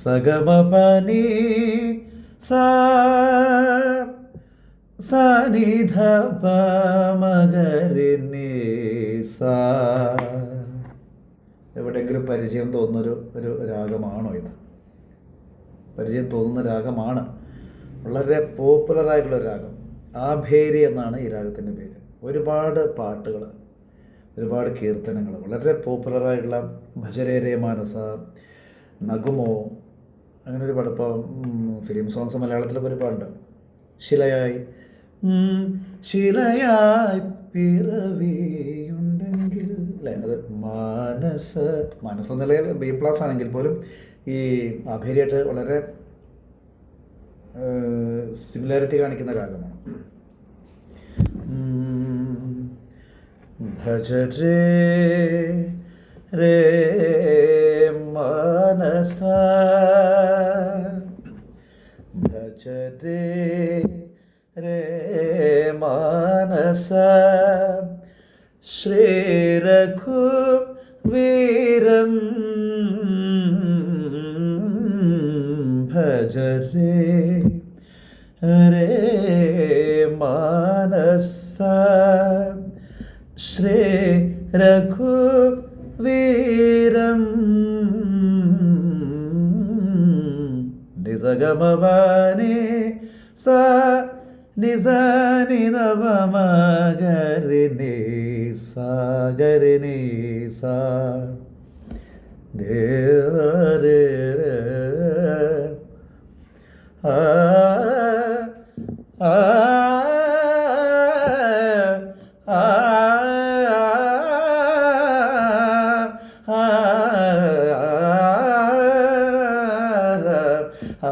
സഗമപനി സാ സാനിധ മകരിനി സാ. എവിടെയെങ്കിലും പരിചയം തോന്നുന്നൊരു ഒരു രാഗമാണോ ഇത്? പരിചയം തോന്നുന്ന രാഗമാണ്. വളരെ പോപ്പുലറായിട്ടുള്ള രാഗം. ആഭേരി എന്നാണ് ഈ രാഗത്തിൻ്റെ പേര്. ഒരുപാട് പാട്ടുകൾ, ഒരുപാട് കീർത്തനങ്ങൾ, വളരെ പോപ്പുലറായിട്ടുള്ള ഭജരേരേ മാനസ, നഗുമോ, അങ്ങനെ ഒരുപാട്. ഇപ്പോൾ ഫിലിം സോങ്സ് മലയാളത്തിലൊക്കെ ഒരുപാടുണ്ട്. ശിലയായി, ശിലയായി പിറവിയുണ്ടെങ്കിൽ അല്ലേ, അത് മനസ്സ് നിലയിൽ ബി പ്ലസ് ആണെങ്കിൽ പോലും ഈ ആഭേരിയായിട്ട് വളരെ സിമിലാരിറ്റി കാണിക്കുന്ന രാഗമാണ്. ഭജരേ രേ മനസ, ഭജരേ രേ മാനസ, ശ്രീരഘുവീരം ഭജരേ രേ മാനസ, ശ്രീരഘുവീരം നിസഗമപനി സാ നിസനിധപമഗരിനി സാഗരിനി സാ ദേവരേ ആ ആ ആ ആ